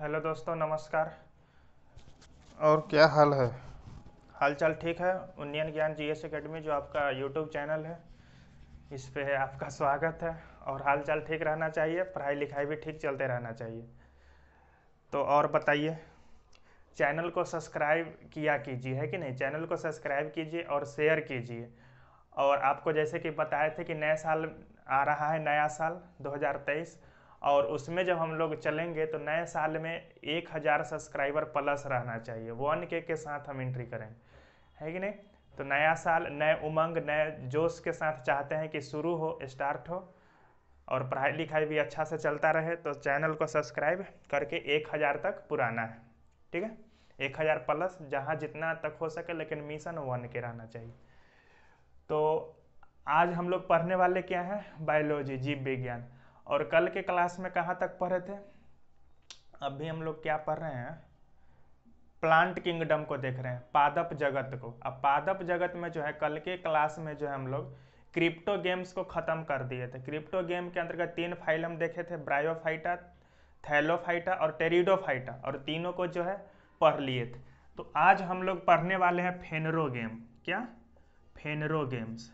Hello दोस्तों, नमस्कार। और क्या हाल है? हाल चाल ठीक है। उन्नयन ज्ञान जीएस एकेडमी जो आपका यूट्यूब चैनल है, इस पे आपका स्वागत है। और हाल चाल ठीक रहना चाहिए, पढ़ाई लिखाई भी ठीक चलते रहना चाहिए। तो और बताइए, चैनल को सब्सक्राइब किया कीजिए, है कि नहीं? चैनल को सब्सक्राइब कीजिए और शेयर कीजिए। और आपको जैसे कि बताए थे कि नया साल आ रहा है, नया साल 2023, और उसमें जब हम लोग चलेंगे तो नए साल में 1000 सब्सक्राइबर प्लस रहना चाहिए। 1K के साथ हम एंट्री करेंगे, है कि नहीं? तो नया साल नए उमंग नए जोश के साथ चाहते हैं कि शुरू हो, स्टार्ट हो, और पढ़ाई लिखाई भी अच्छा से चलता रहे। तो चैनल को सब्सक्राइब करके 1000 तक पुराना है, ठीक है? 1000 प्लस, जहाँ जितना तक हो सके, लेकिन मिशन 1K रहना चाहिए। तो आज हम लोग पढ़ने वाले क्या है? बायोलॉजी, जीव विज्ञान। और कल के क्लास में कहाँ तक पढ़े थे? अभी हम लोग क्या पढ़ रहे हैं? प्लांट किंगडम को देख रहे हैं, पादप जगत को। अब पादप जगत में जो है, कल के क्लास में जो है हम लोग क्रिप्टो गेम्स को खत्म कर दिए थे। क्रिप्टो गेम के अंतर्गत 3 फाइल हम देखे थे, ब्रायोफाइटा, थैलोफाइटा और टेरिडोफाइटा, और तीनों को जो है पढ़ लिए थे। तो आज हम लोग पढ़ने वाले हैं फेनरो गेम। क्या? फेनरो गेम्स।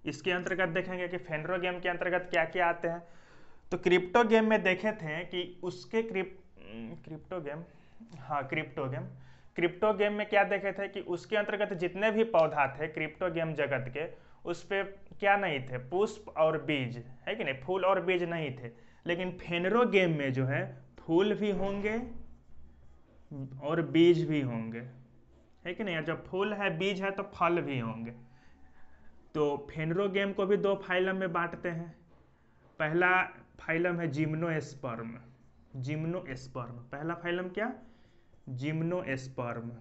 इसके अंतर्गत देखेंगे कि फेनरो गेम के अंतर्गत क्या क्या आते हैं। तो क्रिप्टो गेम में देखे थे कि उसके क्रिप्टो गेम, हाँ क्रिप्टो गेम। क्रिप्टो गेम में क्या देखे थे कि उसके अंतर्गत जितने भी पौधा थे क्रिप्टो गेम जगत के, उस पे क्या नहीं थे? पुष्प और बीज, है कि नहीं? फूल और बीज नहीं थे। लेकिन फेनरो गेम में जो है फूल भी होंगे और बीज भी होंगे, है कि नहीं? जब फूल है, बीज है, तो फल भी होंगे। तो फेनरो गेम को भी 2 फाइलम में बांटते हैं। पहला फाइलम है जिम्नोस्पर्म। जिम्नोस्पर्म पहला फाइलम। क्या? जिम्नोस्पर्म।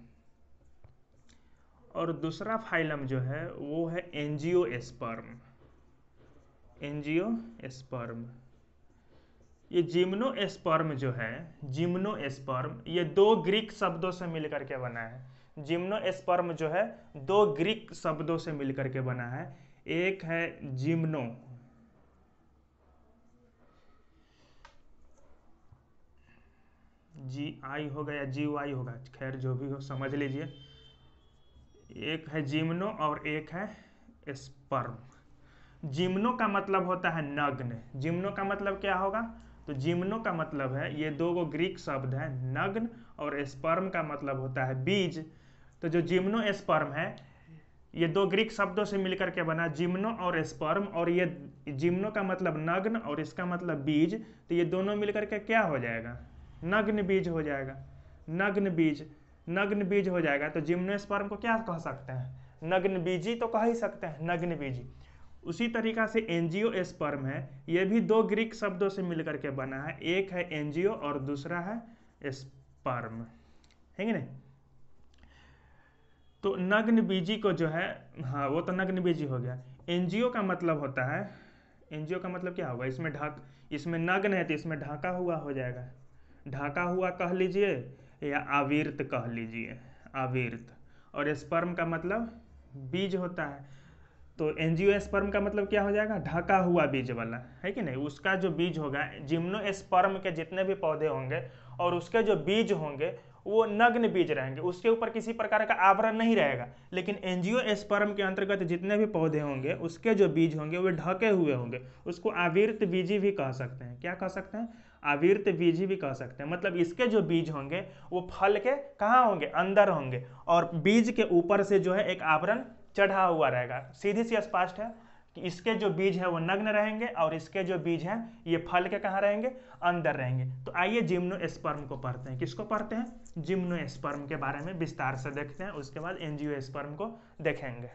और दूसरा फाइलम जो है वो है एंजियोस्पर्म। एंजियोस्पर्म। ये जिम्नोस्पर्म जो है, जिम्नोस्पर्म, ये 2 ग्रीक शब्दों से मिलकर के बना है। जिम्नोस्पर्म जो है 2 ग्रीक शब्दों से मिलकर के बना है। एक है जिम्नो, GI होगा या GY होगा, खैर जो भी हो समझ लीजिए। एक है जिम्नो और एक है स्पर्म। जिम्नो का मतलब होता है नग्न। जिम्नो का मतलब क्या होगा? तो जिम्नो का मतलब है, ये 2 ग्रीक शब्द है, नग्न, और स्पर्म का मतलब होता है बीज। तो जो जिम्नो स्पर्म है, ये 2 ग्रीक शब्दों से मिलकर के बना, जिम्नो और स्पर्म। और ये जिम्नो का मतलब नग्न और इसका मतलब बीज, तो ये दोनों मिलकर के क्या हो जाएगा? नग्न बीज हो जाएगा। नग्न बीज, नग्न बीज हो जाएगा। तो जिम्नोस्पर्म को क्या कह सकते हैं? नग्न बीजी तो कह ही सकते हैं, नग्न बीजी। उसी तरीका से एंजियोस्पर्म है, ये भी 2 ग्रीक शब्दों से मिलकर के बना है। एक है एंजियो और दूसरा है स्पर्म, है कि नहीं? तो नग्न बीजी को जो है, हाँ वो तो नग्न बीजी हो गया। एनजीओ का मतलब होता है, एनजीओ का मतलब क्या होगा? इसमें नग्न है तो इसमें ढाका हुआ हो जाएगा। ढाका हुआ कह लीजिए या आविर्त कह लीजिए, आविर्त। और स्पर्म का मतलब बीज होता है। तो एंजियोस्पर्म का मतलब क्या हो जाएगा? ढका हुआ बीज वाला, है कि नहीं? उसका जो बीज होगा, जिम्नोस्पर्म के जितने भी पौधे होंगे और उसके जो बीज होंगे वो नग्न बीज रहेंगे, उसके ऊपर किसी प्रकार का आवरण नहीं रहेगा। लेकिन एंजियोस्पर्म के अंतर्गत जितने भी पौधे होंगे उसके जो बीज होंगे वो ढके हुए होंगे। उसको आविर्त बीजी भी कह सकते हैं। क्या कह सकते हैं? आविर्त बीजी भी कह सकते हैं। मतलब इसके जो बीज होंगे वो फल के कहाँ होंगे? अंदर होंगे, और बीज के ऊपर से जो है एक आवरण चढ़ा हुआ रहेगा। सीधी सी स्पष्ट है कि इसके जो बीज है वो नग्न रहेंगे और इसके जो बीज हैं ये फल के कहाँ रहेंगे? अंदर रहेंगे। तो आइए जिम्नोस्पर्म को पढ़ते हैं। किसको पढ़ते हैं? जिम्नोस्पर्म के बारे में विस्तार से देखते हैं, उसके बाद एंजियोस्पर्म को देखेंगे।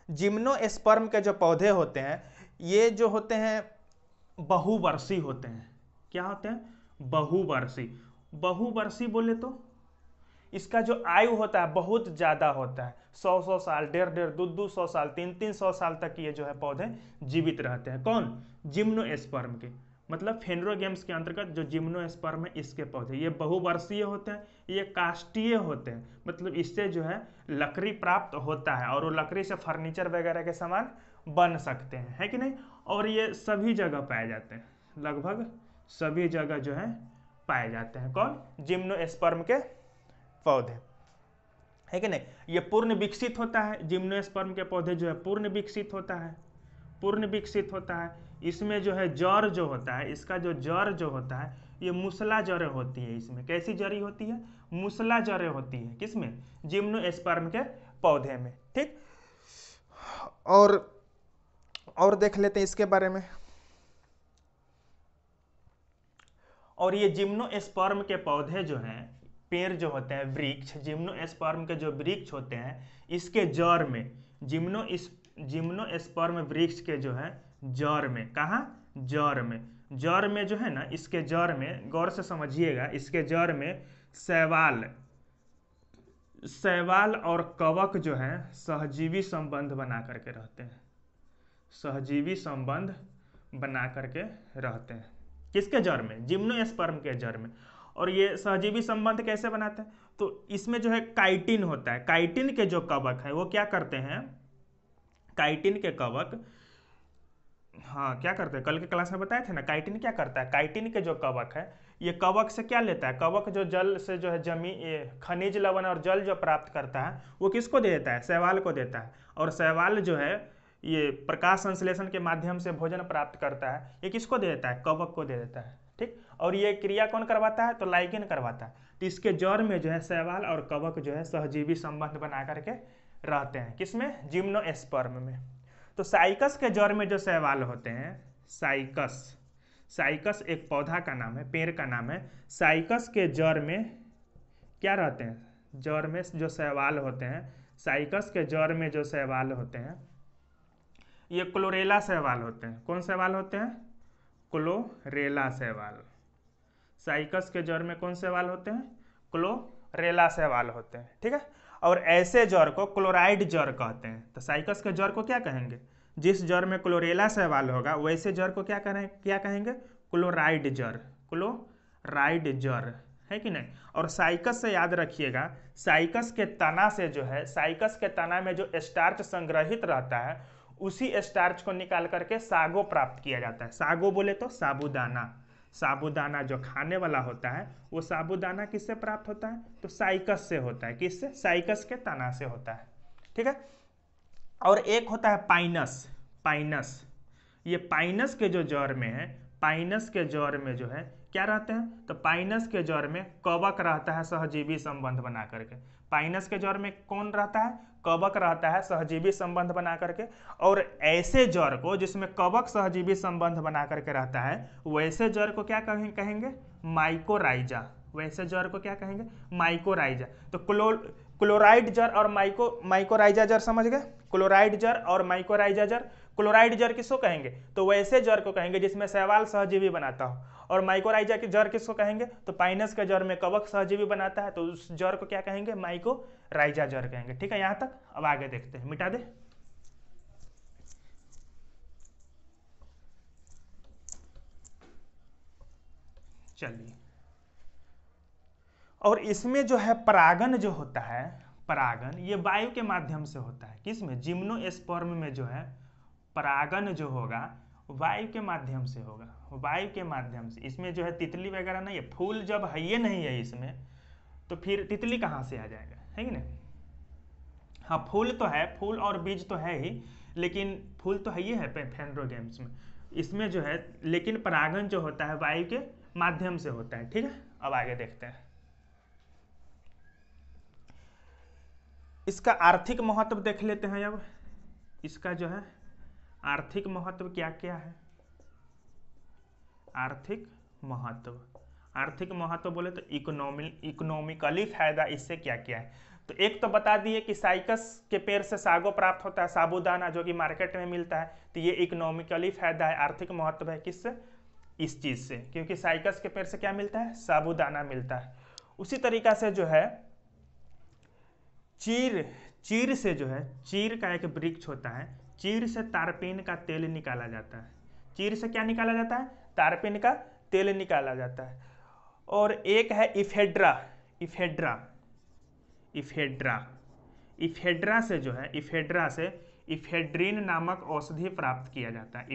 जिम्नोस्पर्म के जो पौधे होते हैं, ये जो होते हैं बहुवर्षी होते हैं। क्या होते हैं? बहुवर्षी। बहुवर्षी बोले तो इसका जो आयु होता है बहुत ज़्यादा होता है। 100 साल, 150, 200 साल, 300 साल तक ये जो है पौधे जीवित रहते हैं। कौन? जिम्नोस्पर्म के। मतलब फेनरोगेम्स के अंतर्गत जो जिम्नोस्पर्म है इसके पौधे, ये बहुवर्षीय होते हैं, ये काष्ठीय होते हैं, मतलब इससे जो है लकड़ी प्राप्त होता है और वो लकड़ी से फर्नीचर वगैरह के सामान बन सकते हैं, है कि नहीं। और ये सभी जगह पाए जाते हैं, लगभग सभी जगह जो है पाए जाते हैं। कौन? जिम्नोस्पर्म के पौधे, है कि नहीं। ये पूर्ण विकसित होता है, जिम्नोस्पर्म के पौधे जो है पूर्ण विकसित होता है, पूर्ण विकसित होता है। इसमें जो है जड़ जो होता है, इसका जो जड़ जो होता है ये मूसला जड़ें होती है। इसमें कैसी जड़ी होती है? मूसला जड़ें होती है। किसमें? जिम्नोस्पर्म के पौधे में, ठीक। और देख लेते हैं इसके बारे में। और ये जिम्नोस्पर्म के पौधे जो हैं, पेड़ जो होते हैं, वृक्ष, जिम्नोस्पर्म के जो वृक्ष होते हैं, इसके जड़ में जिम्नोस्पर्म वृक्ष के जो है जड़ में, कहाँ? जड़ में जो है ना, इसके जड़ में गौर से समझिएगा, इसके जड़ में शैवाल और कवक जो है सहजीवी संबंध बना करके रहते हैं, सहजीवी संबंध बना करके रहते हैं। किसके जड़ में? जिम्नोस्पर्म के जड़ में। और ये सहजीवी संबंध कैसे बनाते हैं? तो इसमें जो है काइटिन होता है, काइटिन के जो कवक है वो क्या करते हैं, काइटिन के कवक, हाँ क्या करते हैं, कल के क्लास में बताए थे ना, काइटिन क्या करता है, काइटिन के जो कवक है ये कवक से क्या लेता है, कवक जो जल से जो है खनिज लवण और जल जो प्राप्त करता है वो किसको दे देता है? शैवाल को देता है। और शैवाल जो है ये प्रकाश संश्लेषण के माध्यम से भोजन प्राप्त करता है, ये किसको दे देता है? कवक को दे देता है, ठीक। और ये क्रिया कौन करवाता है? तो लाइकेन करवाता है। तो इसके जड़ में जो है शैवाल और कवक जो है सहजीवी संबंध बना करके रहते हैं। किसमें? जिम्नोस्पर्म में। तो साइकस के जड़ में जो शैवाल होते हैं, साइकस एक पौधा का नाम है, पेड़ का नाम है। साइकस के जड़ में क्या रहते हैं? जड़ में जो शैवाल होते हैं, साइकस के जड़ में जो शैवाल होते हैं ये क्लोरेला शैवाल होते हैं। कौन शैवाल होते हैं? क्लोरेला शैवाल। साइकस के जड़ में कौन शैवाल होते हैं? क्लोरेला शैवाल होते हैं, ठीक है। और ऐसे जड़ को क्लोराइड जड़ कहते हैं। तो साइकस के जड़ को क्या कहेंगे? जिस जड़ में क्लोरेला शैवाल होगा वैसे जड़ को क्या कहेंगे? क्लोराइड जड़, क्लोराइड जड़, है कि नहीं। और साइकस से याद रखिएगा, साइकस के तना से जो है, साइकस के तना में जो स्टार्च संग्रहित रहता है उसी स्टार्च को निकाल करके सागो प्राप्त किया जाता है। सागो बोले तो साबूदाना, साबूदाना जो खाने वाला होता है वो साबूदाना किससे प्राप्त होता है? तो साइकस से होता है। किससे? साइकस के तना से होता है, ठीक है। और एक होता है पाइनस। ये पाइनस के जो जड़ में है, पाइनस के जड़ में जो है क्या रहते हैं? तो पाइनस के जड़ में कवक रहता है सहजीवी संबंध बना करके। पाइनस के जड़ में कौन रहता है? कवक रहता है सहजीवी संबंध बना करके। और ऐसे जड़ को जिसमें कवक सहजीवी संबंध बना करके रहता है वैसे जड़ को क्या कहेंगे? माइकोराइजा। वैसे जड़ को क्या कहेंगे? माइकोराइजा। तो क्लोराइड जड़ और माइकोराइजा जड़ समझ गए? क्लोराइड जड़ और माइकोराइजा जड़। क्लोराइड जड़ किसको कहेंगे? तो वैसे जड़ को कहेंगे जिसमें शैवाल सहजीवी बनाता हो। और माइकोराइजा की जड़ किसको कहेंगे? तो पाइनस के जड़ में कवक सहजीवी बनाता है तो उस जड़ को क्या कहेंगे? माइकोराइजा जड़ कहेंगे, ठीक है। यहां तक। अब आगे देखते हैं, मिटा दे। चलिए, और इसमें जो है परागन जो होता है, परागन ये वायु के माध्यम से होता है। किसमें? जिम्नोस्पर्म में जो है परागन जो होगा वायु के माध्यम से होगा, वायु के माध्यम से। इसमें जो है तितली वगैरह नहीं है, फूल जब है ये नहीं है इसमें तो फिर तितली कहाँ से आ जाएगा, है कि नहीं। हाँ फूल तो है, फूल और बीज तो है ही, लेकिन फूल तो है ही है फेनरोगेम्स में, इसमें जो है, लेकिन परागन जो होता है वायु के माध्यम से होता है, ठीक है। अब आगे देखते हैं। इसका आर्थिक महत्व देख लेते हैं। अब इसका जो है आर्थिक महत्व क्या क्या है। आर्थिक महत्व बोले तो इकोनॉमिकली फायदा इससे क्या क्या है। तो एक तो बता दिए कि साइकस के पेड़ से सागो प्राप्त होता है, साबूदाना, जो कि मार्केट में मिलता है। तो ये इकोनॉमिकली फायदा है, आर्थिक महत्व है। किससे? इस चीज से, क्योंकि साइकस के पेड़ से क्या मिलता है? साबूदाना मिलता है। उसी तरीका से जो है चीर से जो है, चीर का एक वृक्ष होता है, चीर से तारपीन का तेल निकाला जाता है। चीर से क्या निकाला जाता है? तारपीन का तेल निकाला जाता है। और एक है इफेड्रा। इफेड्रा से जो है, इफेड्रा से इफेड्रीन नामक औषधि प्राप्त किया जाता है।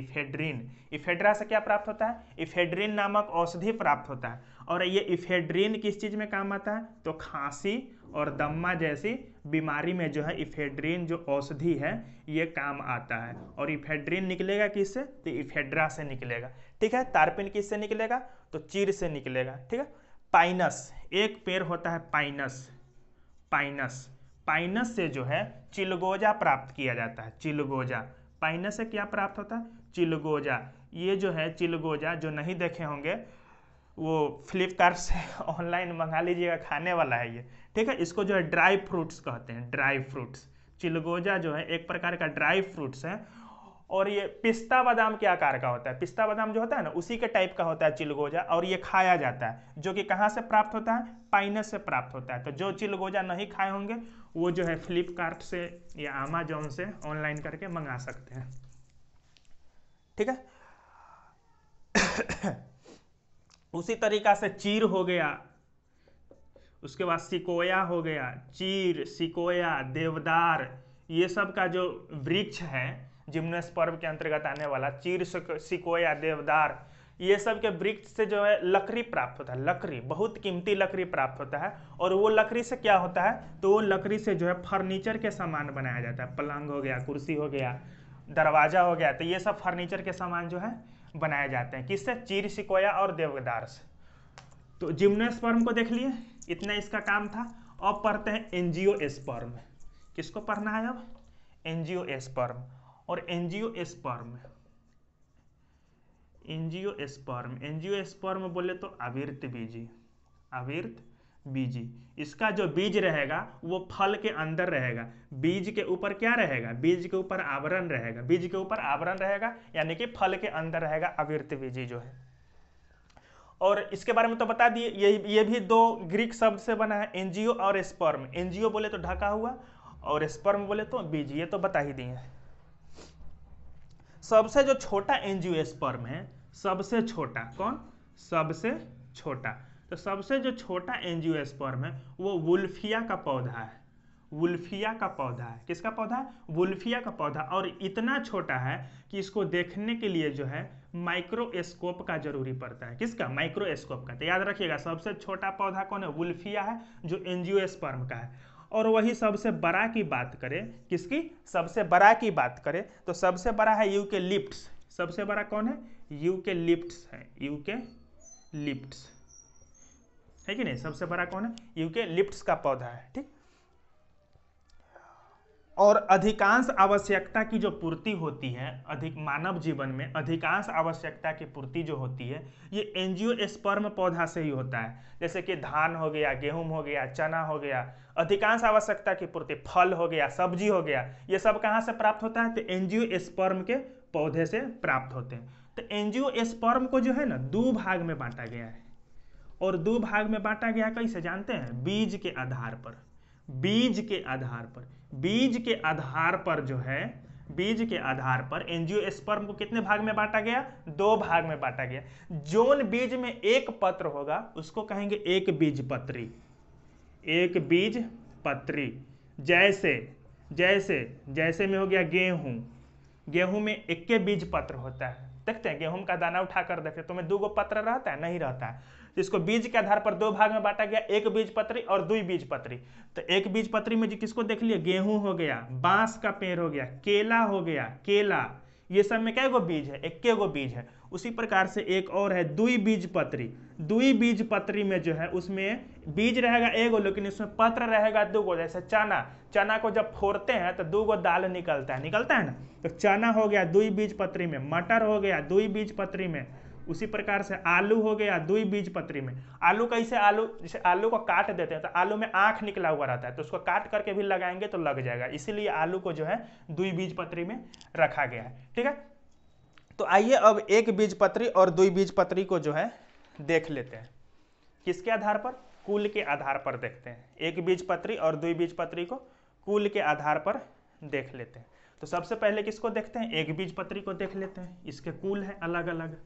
इफेड्रा से क्या प्राप्त होता है? इफेड्रीन नामक औषधि प्राप्त होता है। और ये इफेड्रीन किस चीज में काम आता है? तो खांसी और दम्मा जैसी बीमारी में जो है इफेड्रीन जो औषधि है ये काम आता है। और इफेड्रीन निकलेगा किससे? तो इफेड्रा से निकलेगा। ठीक है। तारपीन किससे निकलेगा? तो चीड़ से निकलेगा। ठीक है। पाइनस, एक पेड़ होता है पाइनस से जो है चिलगोजा प्राप्त किया जाता है। चिलगोजा, पाइनस से क्या प्राप्त होता है? चिलगोजा। ये जो है चिलगोजा, जो नहीं देखे होंगे वो फ्लिपकार्ट से ऑनलाइन मंगा लीजिएगा, खाने वाला है ये। ठीक है। इसको जो है ड्राई फ्रूट्स कहते हैं, ड्राई फ्रूट्स। चिलगोजा जो है एक प्रकार का ड्राई फ्रूट्स है। और ये पिस्ता बादाम के आकार का होता है। पिस्ता बादाम जो होता है ना, उसी के टाइप का होता है चिलगोजा। और ये खाया जाता है, जो कि कहाँ से प्राप्त होता है? पाइनस से प्राप्त होता है। तो जो चिलगोजा नहीं खाए होंगे वो जो है फ्लिपकार्ट से या अमेजोन से ऑनलाइन करके मंगा सकते हैं। ठीक है। उसी तरीका से चीर हो गया, उसके बाद सिकोया हो गया। चीर, सिकोया, देवदार, ये सब का जो वृक्ष है जिम्नोस्पर्म के अंतर्गत आने वाला, चीर, सिकोया, देवदार, ये सब के वृक्ष से जो है लकड़ी प्राप्त होता है। लकड़ी, बहुत कीमती लकड़ी प्राप्त होता है। और वो लकड़ी से क्या होता है? तो वो लकड़ी से जो है फर्नीचर के सामान बनाया जाता है। पलंग हो गया, कुर्सी हो गया, दरवाजा हो गया। तो ये सब फर्नीचर के सामान जो है बनाए जाते हैं। किससे? चीर, सिकोया और देवदार से। तो जिम्नोस्पर्म को देख लिए, इतना इसका काम था। अब पढ़ते हैं एंजियोस्पर्म। किसको पढ़ना है अब? एंजियोस्पर्म। और एंजियोस्पर्म बोले तो आवर्त बीजी। इसका जो बीज रहेगा वो फल के अंदर रहेगा। बीज के ऊपर क्या रहेगा? बीज के ऊपर आवरण रहेगा। यानी कि फल के अंदर रहेगा आवर्त बीजी जो है। और इसके बारे में तो बता दिए, ये भी दो ग्रीक शब्द से बना है, एंजियो और स्पर्म। एंजियो बोले तो ढका हुआ और स्पर्म बोले तो बीज, ये तो बता ही दिए। सबसे जो छोटा एंजियोस्पर्म है, सबसे छोटा कौन? सबसे छोटा। तो सबसे जो छोटा एंजियोस्पर्म है वो वुल्फिया का पौधा है। किसका पौधा है? वुल्फिया का पौधा। और इतना छोटा है कि इसको देखने के लिए जो है माइक्रोस्कोप का जरूरी पड़ता है। किसका? माइक्रोस्कोप का। तो याद रखिएगा, सबसे छोटा पौधा कौन है? वुल्फिया है, जो एंजियोस्पर्म का है। और वही सबसे बड़ा की बात करें, किसकी? सबसे बड़ा की बात करें तो सबसे बड़ा है यूकेलिप्टस। सबसे बड़ा कौन है? यूकेलिप्टस है। यूकेलिप्टस है कि नहीं? सबसे बड़ा कौन है? यूकेलिप्टस का पौधा है। ठीक। और अधिकांश आवश्यकता की जो पूर्ति होती है, मानव जीवन में अधिकांश आवश्यकता की पूर्ति जो होती है ये एंजियोस्पर्म पौधा से ही होता है। जैसे कि धान हो गया, गेहूं हो गया, चना हो गया, अधिकांश आवश्यकता की पूर्ति, फल हो गया, सब्जी हो गया, ये सब कहाँ से प्राप्त होता है? तो एंजियोस्पर्म के पौधे से प्राप्त होते हैं। तो एंजियोस्पर्म को जो है ना दो भाग में बांटा गया है। और दो भाग में बांटा गया कैसे जानते हैं? बीज के आधार पर एंजियोस्पर्म को कितने भाग में बांटा गया? दो भाग में बांटा गया। जोन बीज में एक पत्र होगा उसको कहेंगे एक बीज पत्री। जैसे में हो गया गेहूं में एक के बीज पत्र होता है। देखते हैं गेहूं का दाना उठाकर देखते तो में दो गो पत्र रहता है? नहीं रहता है। इसको बीज के आधार पर दो भाग में बांटा गया, एक बीज पत्री और दुई बीज पत्री। तो एक बीज पत्री में किसको देख लिया? गेहूं हो गया, बांस का पेड़ हो गया, केला हो गया, ये सब में क्या गो बीज है? इक्के गो बीज है। उसी प्रकार से एक और है दुई बीज पत्री में जो है उसमें बीज रहेगा एगो, लेकिन इसमें पत्र रहेगा दो गो। जैसे चना को जब फोड़ते हैं तो दो गो दाल निकलता है ना। तो चना हो गया दुई बीज पत्री में, मटर हो गया दुई बीज पत्री में, उसी प्रकार से आलू हो गया दुई बीज पत्री में। आलू कैसे? जैसे आलू को काट देते हैं तो आलू में आंख निकला हुआ रहता है, तो उसको काट करके भी लगाएंगे तो लग जाएगा। इसीलिए आलू को जो है दुई बीज पत्री में रखा गया है। ठीक है। तो आइए अब एक बीज पत्री और दुई बीज पत्री को जो है देख लेते हैं। किसके आधार पर? कुल के आधार पर देखते हैं। एक बीज पत्री और दुई बीज पत्री को कुल के आधार पर देख लेते हैं। तो सबसे पहले किसको देखते हैं? एक बीज पत्री को देख लेते हैं। इसके कुल है अलग अलग।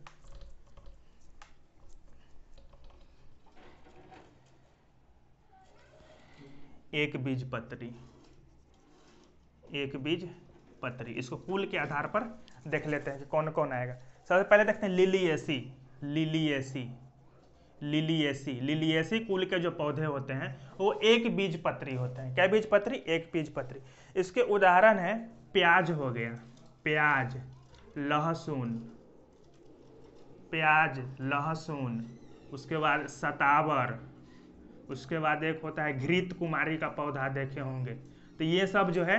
एक बीज पत्री, एक बीज पत्री। इसको कुल के आधार पर देख लेते हैं कि कौन कौन आएगा। सबसे पहले देखते हैं लिलिएसी, लिलिएसी, लिलिएसी। लिलिएसी कुल के जो पौधे होते हैं वो एक बीज पत्री होते हैं। क्या बीज पत्री? एक बीज पत्री। इसके उदाहरण है प्याज हो गया, प्याज, लहसुन, प्याज, लहसुन, उसके बाद सतावर, उसके बाद एक होता है घृत कुमारी का पौधा देखे होंगे। तो ये सब जो है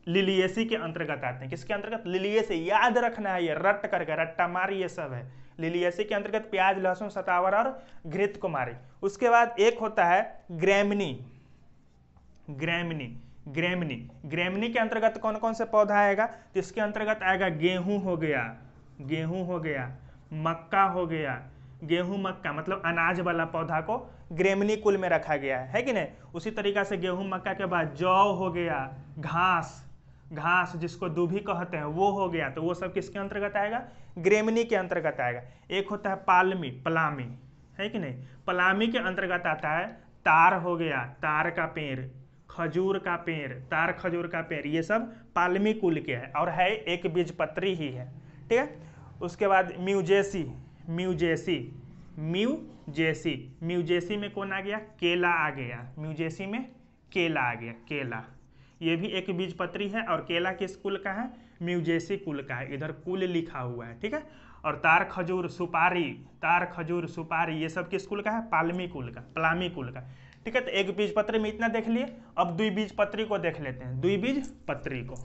लिलिएसी के अंतर्गत आते हैं। किसके अंतर्गत? लिलिएसी। याद रखना है, ये रट करके, रट्टा मार ये सब है। लिलिएसी के अंतर्गत प्याज, लहसुन, सतावर और घृत कुमारी। उसके बाद एक होता है ग्रैमनी, ग्रैमनी, ग्रैमनी। ग्रैमनी के अंतर्गत कौन कौन से पौधा आएगा? तो इसके अंतर्गत आएगा गेहूं हो गया, गेहूं हो गया, मक्का हो गया। गेहूं मक्का मतलब अनाज वाला पौधा को ग्रैमनी कुल में रखा गया है कि नहीं। उसी तरीका से गेहूं मक्का के बाद जौ हो गया, घास, घास जिसको दूभी कहते हैं वो हो गया। तो वो सब किसके अंतर्गत आएगा? ग्रैमनी के अंतर्गत आएगा। एक होता है पालमी, पलामी, है कि नहीं। पलामी के अंतर्गत आता है तार हो गया, तार का पेड़, खजूर का पेड़, तार खजूर का पेड़। ये सब पालमी कुल के है और है एक बीजपत्री ही है, ठीक है। उसके बाद म्यूजेसी, म्यूजेसी, म्यूजेसी। म्यूजेसी में कौन आ गया? केला आ गया। म्यूजेसी में केला आ गया, केला। ये भी एक बीजपत्री है और केला किस कुल का है? म्यूजेसी कुल का है। इधर कुल लिखा हुआ है, ठीक है। और तार खजूर, सुपारी, तार खजूर, सुपारी, ये सब किस कुल का है? पालमी कुल का, पलामी कुल का, ठीक है। तो एक बीजपत्री में इतना देख लिए। अब द्विबीजपत्री को देख लेते हैं, द्विबीजपत्री को।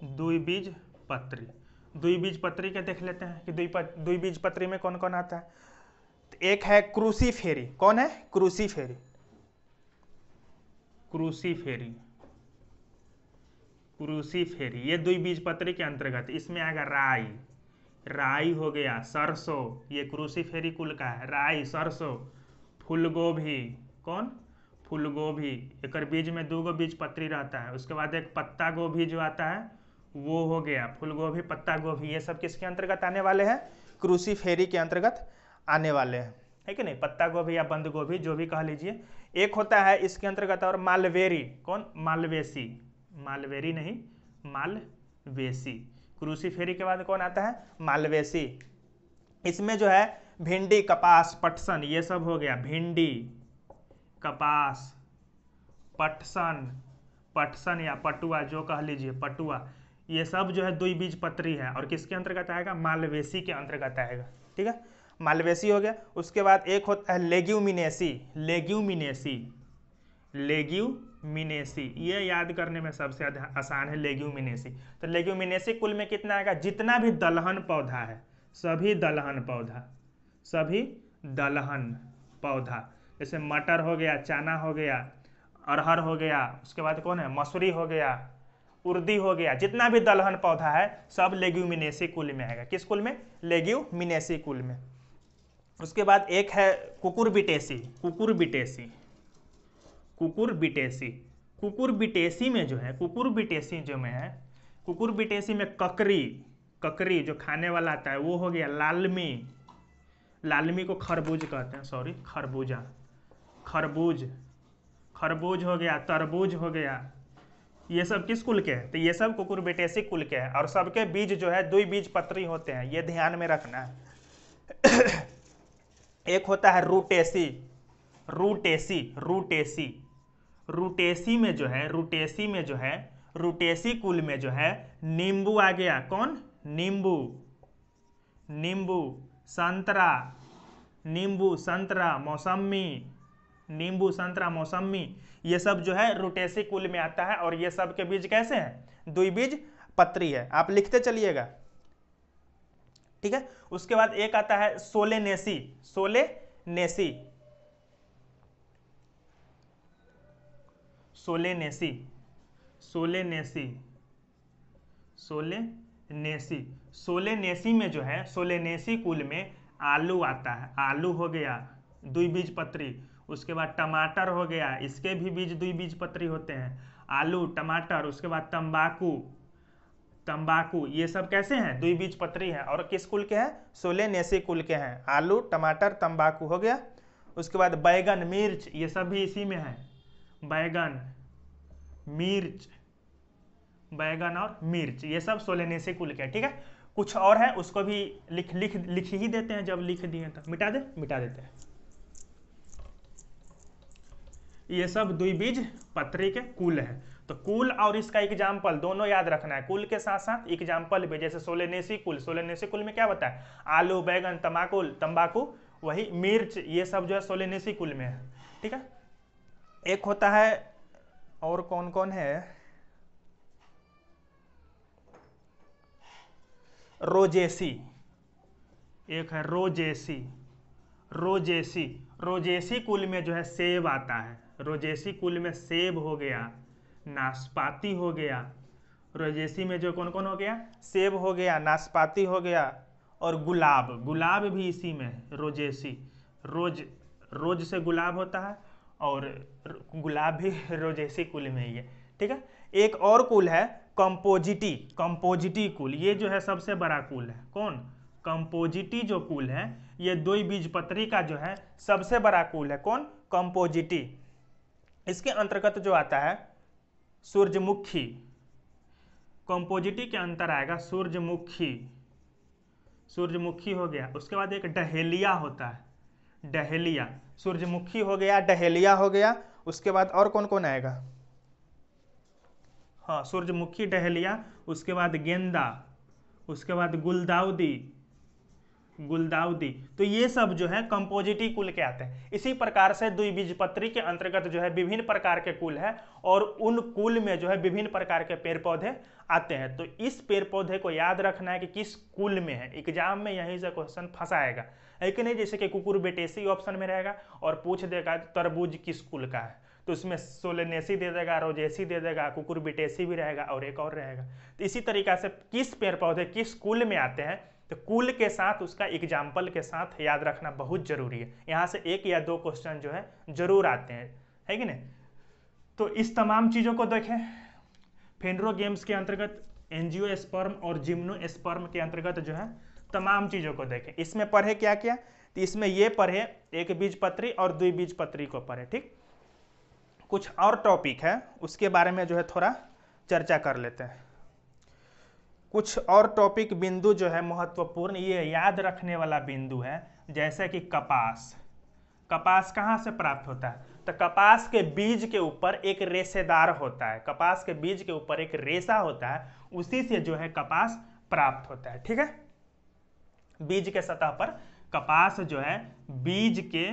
द्विबीजपत्री, द्विबीजपत्री के देख लेते हैं कि द्विबीजपत्री में कौन कौन आता है। तो एक है क्रूसीफेरी। कौन है? क्रूसीफेरी, क्रूसीफेरी, क्रूसीफेरी। ये द्विबीजपत्री के अंतर्गत। इसमें आएगा राई, राई हो गया, सरसों, ये क्रूसीफेरी कुल का है। राई, सरसों, फूलगोभी, कौन? फूलगोभी। एक बीज में 2 बीजपत्री रहता है। उसके बाद एक पत्ता गोभी जो आता है वो हो गया, फूलगोभी, पत्ता गोभी। ये सब किसके अंतर्गत आने वाले हैं? क्रूसीफेरी के अंतर्गत आने वाले हैं, है कि नहीं। पत्ता गोभी या बंद गोभी जो भी कह लीजिए। एक होता है इसके अंतर्गत और मालवेरी। कौन? मालवेसी, मालवेरी नहीं, मालवेसी। क्रूसीफेरी के बाद कौन आता है? मालवेसी। इसमें जो है भिंडी, कपास, पटसन, ये सब हो गया। भिंडी, कपास, पटसन, पटसन या पटुआ जो कह लीजिए, पटुआ, ये सब जो है द्विबीजपत्री है और किसके अंतर्गत आएगा? मालवेसी के अंतर्गत आएगा, ठीक है। मालवेसी हो गया। उसके बाद एक होता है लेग्यूमिनेसी, लेग्यूमिनेसी, लेग्यूमिनेसी। ये याद करने में सबसे आसान है, लेग्यूमिनेसी। तो लेग्यूमिनेसी कुल में कितना आएगा? जितना भी दलहन पौधा है, सभी दलहन पौधा, सभी दलहन पौधा, जैसे मटर हो गया, चना हो गया, अरहर हो गया, उसके बाद कौन है? मसूरी हो गया, उर्दी हो गया। जितना भी दलहन पौधा है सब लेग्यूमिनेसी कुल में आएगा। किस कुल में? लेग्यूमिनेसी कुल में। उसके बाद एक है कुकुरबिटेसी, कुकुरबिटेसी, कुकुरबिटेसी। कुकुरबिटेसी में जो है, कुकुरबिटेसी जो में है, कुकुरबिटेसी में ककरी, ककरी जो खाने वाला आता है वो हो गया। लालमी, लालमी को खरबूज कहते हैं, सॉरी, खरबूजा, खरबूज, खरबूज हो गया, तरबूज हो गया। ये सब किस कुल के हैं? तो ये सब कुकुरबिटेसी कुल के हैं और सबके बीज जो है द्विबीजपत्री होते हैं, ये ध्यान में रखना है। एक होता है रूटेसी, रूटेसी, रूटेसी। रूटेसी में जो है, रूटेसी में जो है, रूटेसी कुल में जो है नींबू आ गया। कौन? नींबू, नींबू, संतरा, नींबू, संतरा, मौसमी, नींबू, संतरा, मौसमी, ये सब जो है रूटेसी कुल में आता है और ये सब के बीज कैसे हैं? द्विबीजपत्री है। आप लिखते चलिएगा, ठीक है। उसके बाद एक आता है Solanaceae, Solanaceae, Solanaceae, Solanaceae, Solanaceae. Solanaceae में जो है, सोलेनेसी कुल में आलू आता है। आलू हो गया, द्विबीजपत्री। उसके बाद टमाटर हो गया, इसके भी बीज द्विबीजपत्री होते हैं। आलू, टमाटर, उसके बाद तंबाकू, तंबाकू, ये सब कैसे हैं? द्विबीजपत्री हैं। और किस कुल के हैं? सोलेनेसी कुल के हैं। आलू, टमाटर, तंबाकू हो गया। उसके बाद बैगन, मिर्च, ये सब भी इसी में है। बैगन, मिर्च, बैगन और मिर्च, ये सब सोलेनेसी कुल के हैं। ठीक है, कुछ और है उसको भी लिख ही देते हैं। जब लिख दिए तो मिटा देते हैं। ये सब द्विबीज पत्री के कुल है। तो कुल और इसका एग्जाम्पल दोनों याद रखना है। कुल के साथ साथ एग्जाम्पल भी, जैसे सोलेनेसी कुल, सोलेनेसी कुल में क्या बताए? आलू, बैगन, तंबाकू, वही मिर्च, ये सब जो है सोलेनेसी कुल में है। ठीक है, एक होता है, और कौन कौन है? रोजेसी, एक है रोजेसी। रोजेसी कुल में जो है सेब आता है। रोजेसी कुल में सेब हो गया, नाशपाती हो गया। रोजेसी में जो कौन कौन हो गया? सेब हो गया, नाशपाती हो गया, और गुलाब भी इसी में है। रोजेसी, रोज से गुलाब होता है, और गुलाब भी रोजेसी कुल में ही है। ठीक है, एक और कुल है कंपोजिटी कुल। ये जो है सबसे बड़ा कुल है। कौन? कंपोजिटी जो कुल है, ये द्विबीजपत्री का जो है सबसे बड़ा कुल है। कौन? कंपोजिटी। इसके अंतर्गत जो आता है सूरजमुखी। कंपोजिटी के अंतर आएगा सूरजमुखी, सूरजमुखी हो गया। उसके बाद एक डहेलिया होता है, डहेलिया। सूरजमुखी हो गया, डहेलिया हो गया। उसके बाद और कौन कौन आएगा? हाँ, सूरजमुखी, डहेलिया, उसके बाद गेंदा, उसके बाद गुलदाउदी। तो ये सब जो है कंपोजिटी कुल के आते हैं। इसी प्रकार से द्विबीजपत्री के अंतर्गत जो है विभिन्न प्रकार के कुल है, और उन कुल में जो है विभिन्न प्रकार के पेड़ पौधे आते हैं। तो इस पेड़ पौधे को याद रखना है कि किस कुल में है। एग्जाम में यहीं से क्वेश्चन फंसाएगा, है कि नहीं? जैसे कि कुकुरबिटेसी ऑप्शन में रहेगा और पूछ देगा तरबूज किस कुल का है, तो उसमें सोलेनेसी दे देगा, रोजेसी दे देगा, कुकुरबिटेसी भी रहेगा, और एक और रहेगा। तो इसी तरीका से किस पेड़ पौधे किस कुल में आते हैं, तो कुल के साथ उसका एग्जाम्पल के साथ याद रखना बहुत जरूरी है। यहाँ से 1 या 2 क्वेश्चन जो है जरूर आते हैं, है कि नहीं? तो इस तमाम चीज़ों को देखें। फेनरो गेम्स के अंतर्गत एंजियोस्पर्म और जिम्नोस्पर्म के अंतर्गत जो है तमाम चीज़ों को देखें। इसमें पढ़े क्या क्या? तो इसमें ये पढ़े एक बीजपत्री और द्विबीजपत्री को पढ़े। ठीक, कुछ और टॉपिक है उसके बारे में जो है थोड़ा चर्चा कर लेते हैं। कुछ और टॉपिक बिंदु जो है महत्वपूर्ण, ये याद रखने वाला बिंदु है। जैसे कि कपास, कपास कहाँ से प्राप्त होता है? तो कपास के बीज के ऊपर एक रेशेदार होता है। कपास के बीज के ऊपर एक रेशा होता है, उसी से जो है कपास प्राप्त होता है। ठीक है, बीज के सतह पर कपास जो है बीज के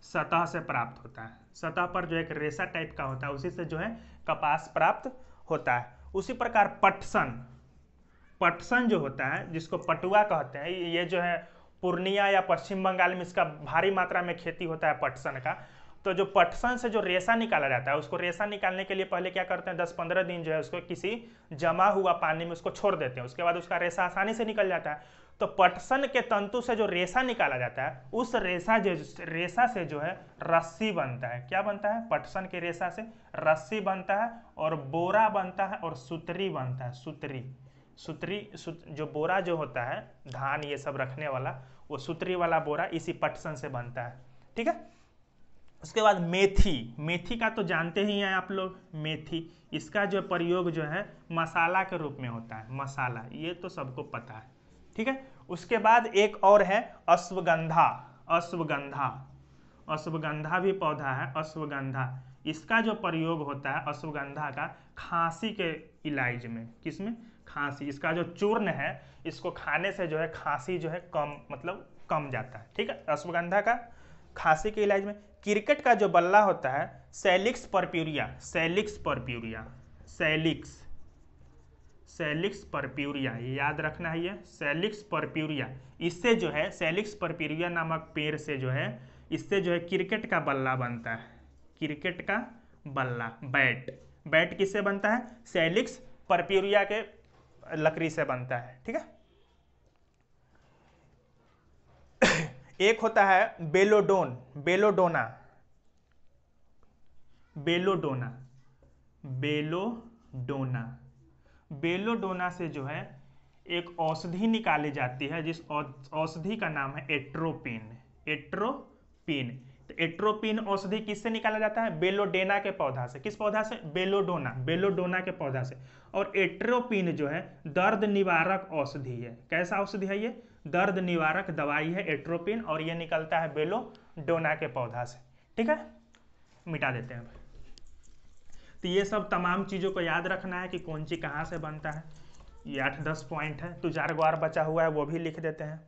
सतह से प्राप्त होता है। सतह पर जो एक रेशा टाइप का होता है, उसी से जो है कपास प्राप्त होता है। उसी प्रकार पटसन जो होता है, जिसको पटुआ कहते हैं, ये जो है पूर्णिया या पश्चिम बंगाल में इसका भारी मात्रा में खेती होता है पटसन का। तो जो पटसन से जो रेशा निकाला जाता है, उसको रेशा निकालने के लिए पहले क्या करते हैं, 10-15 दिन जो है उसको किसी जमा हुआ पानी में उसको छोड़ देते हैं। उसके बाद उसका रेशा आसानी से निकल जाता है। तो पटसन के तंतु से जो रेशा निकाला जाता है, उस रेशा से जो है रस्सी बनता है। क्या बनता है? पटसन के रेशा से रस्सी बनता है, और बोरा बनता है, और सुतरी बनता है। सुतरी जो बोरा जो होता है धान ये सब रखने वाला, वो सुतरी वाला बोरा इसी पटसन से बनता है। ठीक है, उसके बाद मेथी का तो जानते ही हैं आप लोग। मेथी, इसका जो प्रयोग जो है मसाला के रूप में होता है। मसाला, ये तो सबको पता है। ठीक है, उसके बाद एक और है अश्वगंधा। अश्वगंधा भी पौधा है। अश्वगंधा, इसका जो प्रयोग होता है अश्वगंधा का खांसी के इलाज में। किसमें? खांसी। इसका जो चूर्ण है, इसको खाने से जो है खांसी जो है कम जाता है। ठीक है, अश्वगंधा का खांसी के इलाज में। क्रिकेट का जो बल्ला होता है सैलिक्स परप्यूरिया, ये याद रखना है। ये सैलिक्स परप्यूरिया, इससे जो है सैलिक्स परप्यूरिया नामक पेड़ से जो है, इससे जो है क्रिकेट का बल्ला बनता है। क्रिकेट का बल्ला, बैट किससे बनता है? सैलिक्स परप्यूरिया के लकड़ी से बनता है। ठीक है, एक होता है बेलोडोन, बेलोडोना, बेलोडोना, बेलोडोना, बेलोडोना से जो है एक औषधि निकाली जाती है, जिस औषधि का नाम है एट्रोपिन, एट्रोपिन। तो एट्रोपिन औषधि किससे निकाला जाता है? बेलोडेना के पौधा से। किस पौधा से? बेलोडोना, बेलोडोना के पौधा से। और एट्रोपिन जो है दर्द निवारक औषधि है। कैसा औषधि है ये? दर्द निवारक दवाई है एट्रोपिन, और ये निकलता है बेलोडोना के पौधा से। ठीक है, मिटा देते हैं। तो ये सब तमाम चीज़ों को याद रखना है कि कौन सी कहाँ से बनता है। ये 8-10 पॉइंट है। तो 4 और बचा हुआ है, वो भी लिख देते हैं।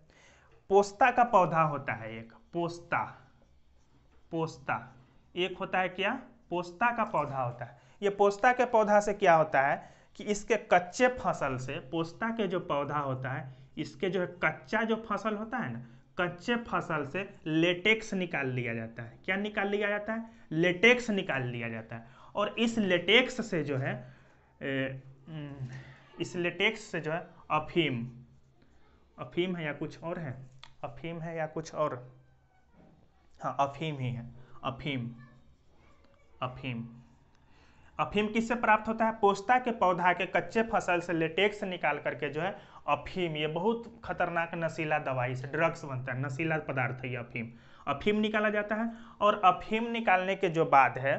पोस्ता का पौधा होता है एक, पोस्ता, पोस्ता एक होता है क्या? पोस्ता का पौधा होता है। ये पोस्ता के पौधा से क्या होता है कि इसके कच्चे फसल से, पोस्ता के जो पौधा होता है इसके जो है कच्चा जो फसल होता है ना, कच्चे फसल से लेटेक्स निकाल लिया जाता है। क्या निकाल लिया जाता है? लेटेक्स निकाल लिया जाता है। और इस लेटेक्स से जो है इस लेटेक्स से जो है अफीम, अफीम है या कुछ और है? अफीम है या कुछ और? हाँ, अफीम ही है, अफीम, अफीम। अफीम किससे प्राप्त होता है? पोस्ता के पौधा के कच्चे फसल से लेटेक्स निकाल करके जो है अफीम, ये बहुत खतरनाक नशीला दवाई से ड्रग्स बनता है, नशीला पदार्थ है ये अफीम। अफीम निकाला जाता है। और अफीम निकालने के जो बाद है,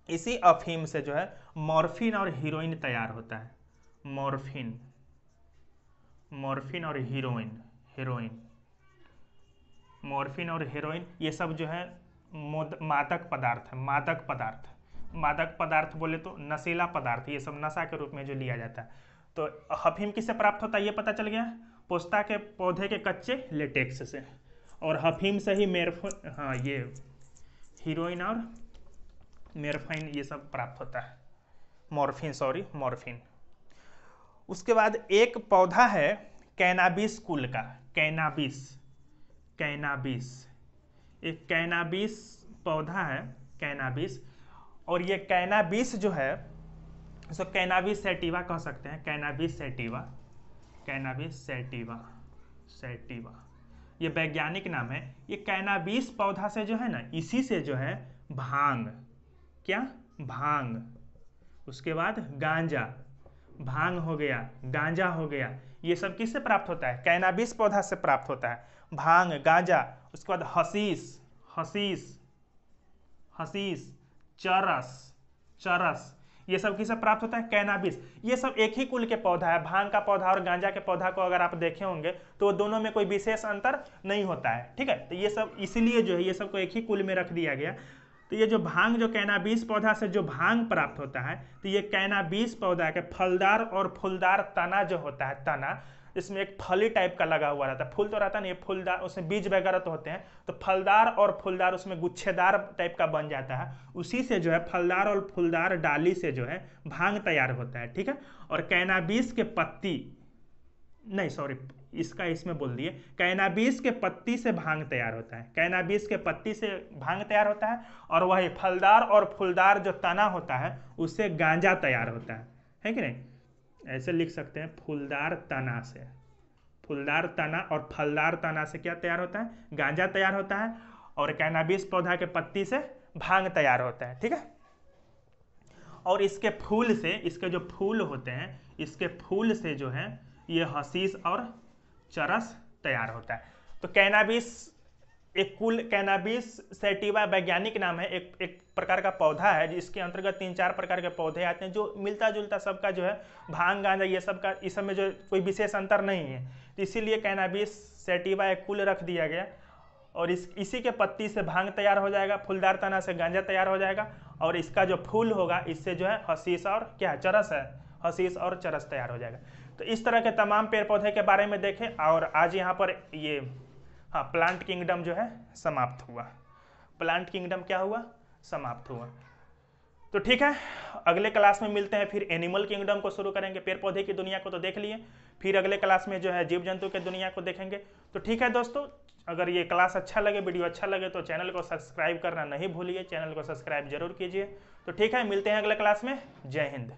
इसी अफीम से जो है मॉर्फिन और हीरोइन तैयार होता है। मॉर्फिन, मॉर्फिन और हीरोइन, हीरोइन, मॉर्फिन और हेरोइन, ये सब जो है मादक पदार्थ है। मादक पदार्थ, मादक पदार्थ बोले तो नशीला पदार्थ, ये सब नशा के रूप में जो लिया जाता है। तो अफीम किससे प्राप्त होता है ये पता चल गया? पोस्ता के पौधे के कच्चे लेटेक्स से। और अफीम से ही हाँ, ये हीरोइन और मेरफाइन ये सब प्राप्त होता है। Morphine, sorry, morphine. उसके बाद एक पौधा है कैनाबिस कुल का, कैनाबिस, कैनाबिस, एक कैनाबिस पौधा है, कैनाबिस। और ये कैनाबिस जो है इसको कैनाबिस सैटिवा कह सकते हैं, cannabis sativa, cannabis sativa, sativa ये वैज्ञानिक नाम है। ये कैनाबिस पौधा से जो है ना, इसी से जो है भांग, क्या? भांग, उसके बाद गांजा, भांग हो गया, गांजा हो गया, ये सब किससे प्राप्त होता है? कैनाबिस पौधा से प्राप्त होता है। भांग, गांजा, उसके बाद हशीश, हशीश, हशीश, चरस, चरस, ये सब किससे प्राप्त होता है? कैनाबिस। ये सब एक ही कुल के पौधा है। भांग का पौधा और गांजा के पौधा को अगर आप देखे होंगे तो दोनों में कोई विशेष अंतर नहीं होता है। ठीक है, तो ये सब इसीलिए जो है ये सब को एक ही कुल में रख दिया गया। तो ये जो भांग, जो कैनाबिस पौधा से जो भांग प्राप्त होता है, तो ये कैनाबिस पौधा के फलदार और फूलदार तना जो होता है, तना, इसमें एक फली टाइप का लगा हुआ रहता है। फूल तो रहता नहीं, फूलदार, उसमें बीज वगैरह तो होते हैं, तो फलदार और फूलदार उसमें गुच्छेदार टाइप का बन जाता है। उसी से जो है फलदार और फूलदार डाली से जो है भांग तैयार होता है। ठीक है, और कैनाबिस के पत्ती, नहीं सॉरी, इसका इसमें बोल दिए, कैनाबिस के पत्ती से भांग तैयार होता है। कैनाबिस के पत्ती से भांग तैयार होता है। और वही फलदार और फूलदार जो तना होता है उससे गांजा तैयार होता है कि नहीं? ऐसे लिख सकते हैं, फूलदार तना से, फूलदार तना और फलदार तना से क्या तैयार होता है? गांजा तैयार होता है। और कैनाबिस पौधा के पत्ती से भांग तैयार होता है। ठीक है, और इसके फूल से, इसके जो फूल होते हैं, इसके फूल से जो है ये हशीश और चरस तैयार होता है। तो कैनाबिस एक कुल, कैनाबिस सैटिवा वैज्ञानिक नाम है, एक प्रकार का पौधा है जिसके अंतर्गत 3-4 प्रकार के पौधे आते हैं जो मिलता जुलता सबका जो है भांग, गांजा, ये सब का, इस सब में जो कोई विशेष अंतर नहीं है। तो इसीलिए कैनाबिस सैटिवा एक कुल रख दिया गया। और इसी के पत्ती से भांग तैयार हो जाएगा, फूलदार तना से गांजा तैयार हो जाएगा, और इसका जो फूल होगा इससे जो है हशीश और क्या? चरस है, हशीश और चरस तैयार हो जाएगा। तो इस तरह के तमाम पेड़ पौधे के बारे में देखें। और आज यहाँ पर ये, हाँ, प्लांट किंगडम जो है समाप्त हुआ। प्लांट किंगडम क्या हुआ? समाप्त हुआ। तो ठीक है, अगले क्लास में मिलते हैं, फिर एनिमल किंगडम को शुरू करेंगे। पेड़ पौधे की दुनिया को तो देख लिए, फिर अगले क्लास में जो है जीव जंतु की दुनिया को देखेंगे। तो ठीक है दोस्तों, अगर ये क्लास अच्छा लगे, वीडियो अच्छा लगे तो चैनल को सब्सक्राइब करना नहीं भूलिए, चैनल को सब्सक्राइब जरूर कीजिए। तो ठीक है, मिलते हैं अगले क्लास में। जय हिंद।